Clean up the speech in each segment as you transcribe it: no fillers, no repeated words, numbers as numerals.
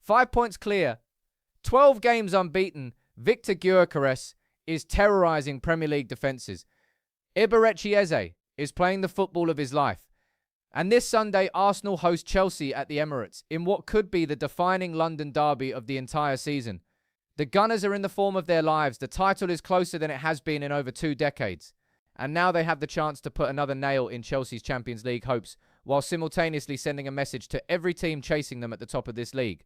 5 points clear. 12 games unbeaten. Victor Gyökeres is terrorising Premier League defences. Eberechi Eze is playing the football of his life. And this Sunday, Arsenal host Chelsea at the Emirates in what could be the defining London derby of the entire season. The Gunners are in the form of their lives. The title is closer than it has been in over 2 decades. And now they have the chance to put another nail in Chelsea's Champions League hopes, while simultaneously sending a message to every team chasing them at the top of this league.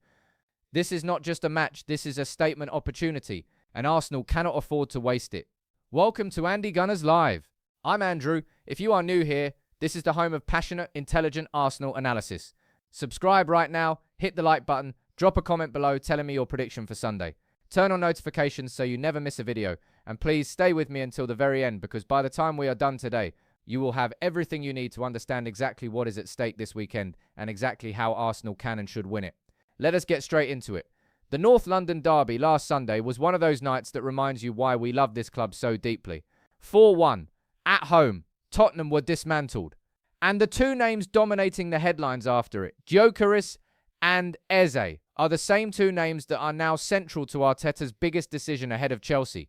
This is not just a match, this is a statement opportunity, and Arsenal cannot afford to waste it. Welcome to Andy Gunners Live. I'm Andrew. If you are new here, this is the home of passionate, intelligent Arsenal analysis. Subscribe right now, hit the like button, drop a comment below telling me your prediction for Sunday. Turn on notifications so you never miss a video, and please stay with me until the very end, because by the time we are done today, you will have everything you need to understand exactly what is at stake this weekend and exactly how Arsenal can and should win it. Let us get straight into it. The North London derby last Sunday was one of those nights that reminds you why we love this club so deeply. 4-1, at home, Tottenham were dismantled. And the 2 names dominating the headlines after it, Gyökeres and Eze, are the same 2 names that are now central to Arteta's biggest decision ahead of Chelsea.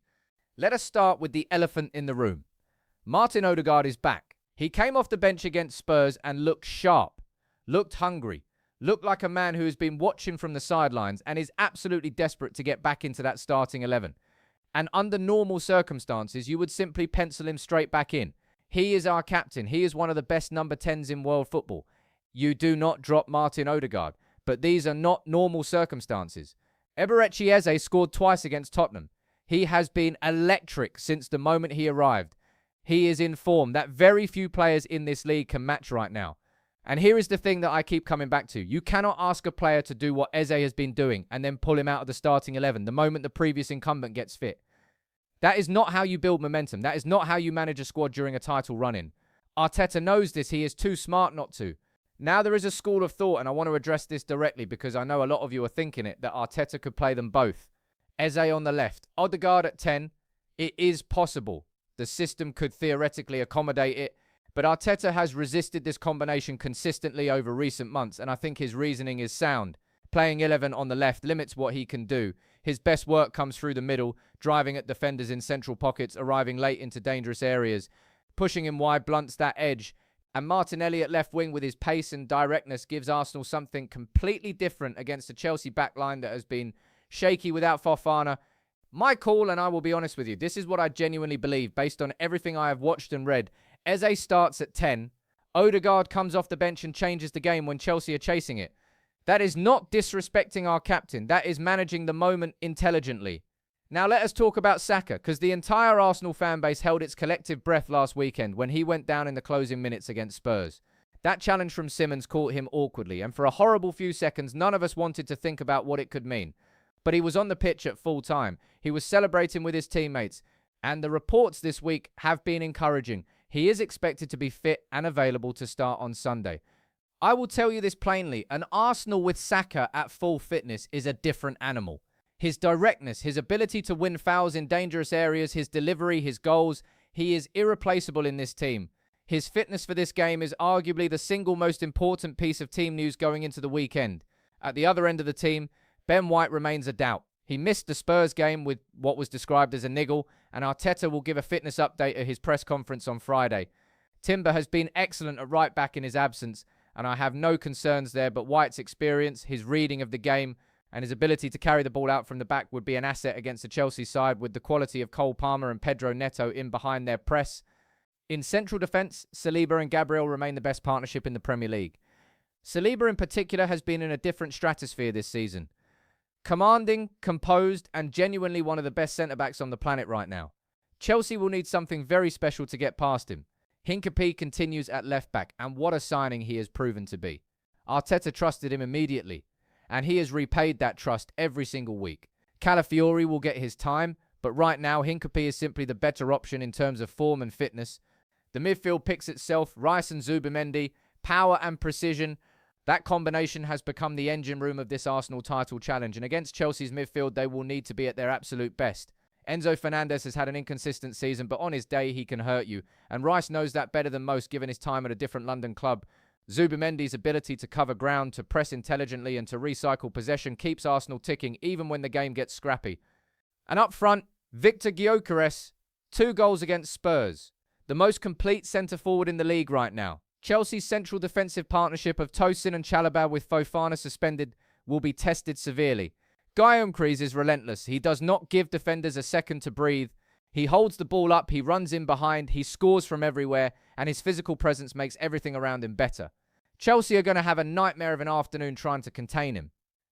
Let us start with the elephant in the room. Martin Odegaard is back. He came off the bench against Spurs and looked sharp, looked hungry, looked like a man who has been watching from the sidelines and is absolutely desperate to get back into that starting 11. And under normal circumstances, you would simply pencil him straight back in. He is our captain. He is one of the best number 10s in world football. You do not drop Martin Odegaard. But these are not normal circumstances. Eberechi Eze scored twice against Tottenham. He has been electric since the moment he arrived. He is in form that very few players in this league can match right now. And here is the thing that I keep coming back to. You cannot ask a player to do what Eze has been doing and then pull him out of the starting 11 the moment the previous incumbent gets fit. That is not how you build momentum. That is not how you manage a squad during a title run-in. Arteta knows this. He is too smart not to. Now there is a school of thought, and I want to address this directly because I know a lot of you are thinking it, that Arteta could play them both. Eze on the left, Odegaard at 10. It is possible. The system could theoretically accommodate it, but Arteta has resisted this combination consistently over recent months, and I think his reasoning is sound. Playing 11 on the left limits what he can do. His best work comes through the middle, driving at defenders in central pockets, arriving late into dangerous areas. Pushing him wide blunts that edge. And Martinelli at left wing with his pace and directness gives Arsenal something completely different against a Chelsea backline that has been shaky without Fofana. My call, and I will be honest with you, this is what I genuinely believe based on everything I have watched and read. Eze starts at 10. Odegaard comes off the bench and changes the game when Chelsea are chasing it. That is not disrespecting our captain. That is managing the moment intelligently. Now let us talk about Saka, because the entire Arsenal fan base held its collective breath last weekend when he went down in the closing minutes against Spurs. That challenge from Simmons caught him awkwardly, and for a horrible few seconds, none of us wanted to think about what it could mean. But he was on the pitch at full time. He was celebrating with his teammates, and the reports this week have been encouraging. He is expected to be fit and available to start on Sunday. I will tell you this plainly, an Arsenal with Saka at full fitness is a different animal. His directness, his ability to win fouls in dangerous areas, his delivery, his goals, he is irreplaceable in this team. His fitness for this game is arguably the single most important piece of team news going into the weekend. At the other end of the team, Ben White remains a doubt. He missed the Spurs game with what was described as a niggle, and Arteta will give a fitness update at his press conference on Friday. Timber has been excellent at right back in his absence, and I have no concerns there, but White's experience, his reading of the game, and his ability to carry the ball out from the back would be an asset against the Chelsea side with the quality of Cole Palmer and Pedro Neto in behind their press. In central defence, Saliba and Gabriel remain the best partnership in the Premier League. Saliba in particular has been in a different stratosphere this season. Commanding, composed, and genuinely one of the best centre-backs on the planet right now. Chelsea will need something very special to get past him. Hincapie continues at left-back, and what a signing he has proven to be. Arteta trusted him immediately, and he has repaid that trust every single week. Calafiori will get his time, but right now Hincapie is simply the better option in terms of form and fitness. The midfield picks itself, Rice and Zubimendi, power and precision. That combination has become the engine room of this Arsenal title challenge, and against Chelsea's midfield they will need to be at their absolute best. Enzo Fernandez has had an inconsistent season, but on his day he can hurt you, and Rice knows that better than most given his time at a different London club. Zubimendi's ability to cover ground, to press intelligently and to recycle possession keeps Arsenal ticking even when the game gets scrappy. And up front, Victor Gyökeres, 2 goals against Spurs. The most complete centre-forward in the league right now. Chelsea's central defensive partnership of Tosin and Chalobah with Fofana suspended will be tested severely. Guillaume Cries is relentless. He does not give defenders a second to breathe. He holds the ball up, he runs in behind, he scores from everywhere, and his physical presence makes everything around him better. Chelsea are going to have a nightmare of an afternoon trying to contain him.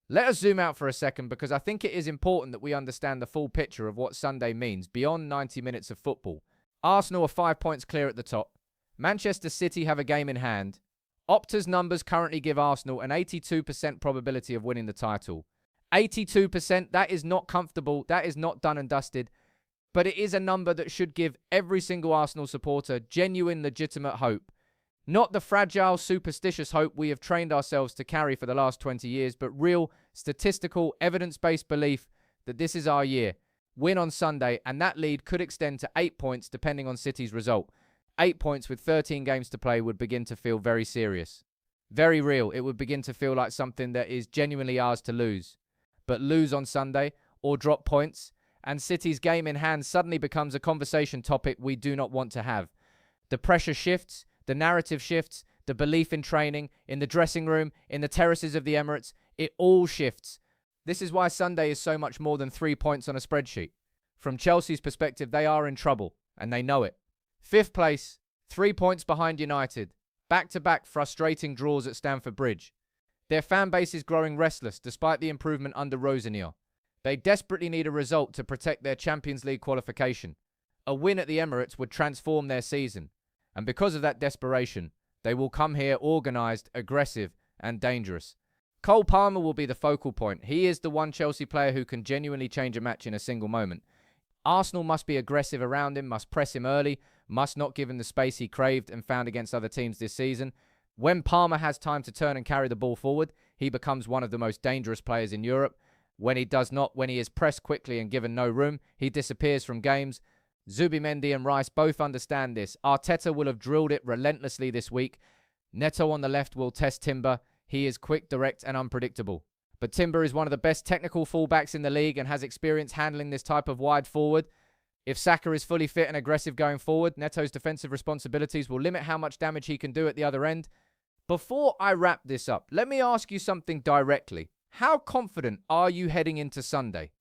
Let us zoom out for a second because I think it is important that we understand the full picture of what Sunday means beyond 90 minutes of football. Arsenal are 5 points clear at the top. Manchester City have a game in hand. Opta's numbers currently give Arsenal an 82% probability of winning the title. 82%, that is not comfortable, that is not done and dusted, but it is a number that should give every single Arsenal supporter genuine, legitimate hope. Not the fragile, superstitious hope we have trained ourselves to carry for the last 20 years, but real, statistical, evidence-based belief that this is our year. Win on Sunday, and that lead could extend to 8 points depending on City's result. 8 points with 13 games to play would begin to feel very serious. Very real. It would begin to feel like something that is genuinely ours to lose. But lose on Sunday, or drop points, and City's game in hand suddenly becomes a conversation topic we do not want to have. The pressure shifts, the narrative shifts, the belief in training, in the dressing room, in the terraces of the Emirates, it all shifts. This is why Sunday is so much more than 3 points on a spreadsheet. From Chelsea's perspective, they are in trouble, and they know it. 5th place, 3 points behind United. Back-to-back frustrating draws at Stamford Bridge. Their fan base is growing restless despite the improvement under Rosenio. They desperately need a result to protect their Champions League qualification. A win at the Emirates would transform their season. And because of that desperation, they will come here organised, aggressive and dangerous. Cole Palmer will be the focal point. He is the one Chelsea player who can genuinely change a match in a single moment. Arsenal must be aggressive around him, must press him early, must not give him the space he craved and found against other teams this season. When Palmer has time to turn and carry the ball forward, he becomes one of the most dangerous players in Europe. When he does not, when he is pressed quickly and given no room, he disappears from games. Zubimendi and Rice both understand this. Arteta will have drilled it relentlessly this week. Neto on the left will test Timber. He is quick, direct and unpredictable. But Timber is one of the best technical fullbacks in the league and has experience handling this type of wide forward. If Saka is fully fit and aggressive going forward, Neto's defensive responsibilities will limit how much damage he can do at the other end. Before I wrap this up, let me ask you something directly. How confident are you heading into Sunday?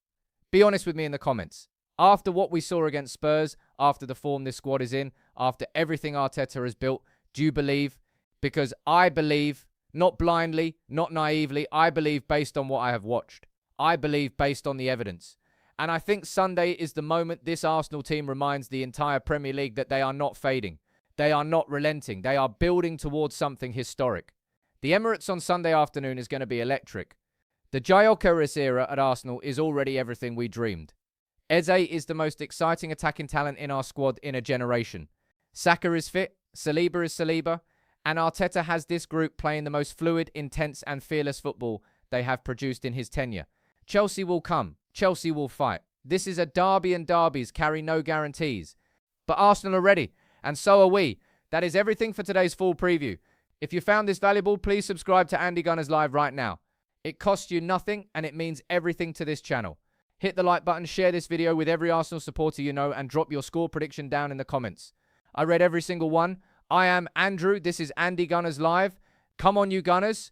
Be honest with me in the comments. After what we saw against Spurs, after the form this squad is in, after everything Arteta has built, do you believe? Because I believe, not blindly, not naively, I believe based on what I have watched. I believe based on the evidence. And I think Sunday is the moment this Arsenal team reminds the entire Premier League that they are not fading. They are not relenting. They are building towards something historic. The Emirates on Sunday afternoon is going to be electric. The Gyökeres era at Arsenal is already everything we dreamed. Eze is the most exciting attacking talent in our squad in a generation. Saka is fit, Saliba is Saliba, and Arteta has this group playing the most fluid, intense and fearless football they have produced in his tenure. Chelsea will come. Chelsea will fight. This is a derby and derbies carry no guarantees. But Arsenal are ready, and so are we. That is everything for today's full preview. If you found this valuable, please subscribe to Andy Gunners Live right now. It costs you nothing and it means everything to this channel. Hit the like button, share this video with every Arsenal supporter you know, and drop your score prediction down in the comments. I read every single one. I am Andrew. This is Andy Gunners Live. Come on, you Gunners.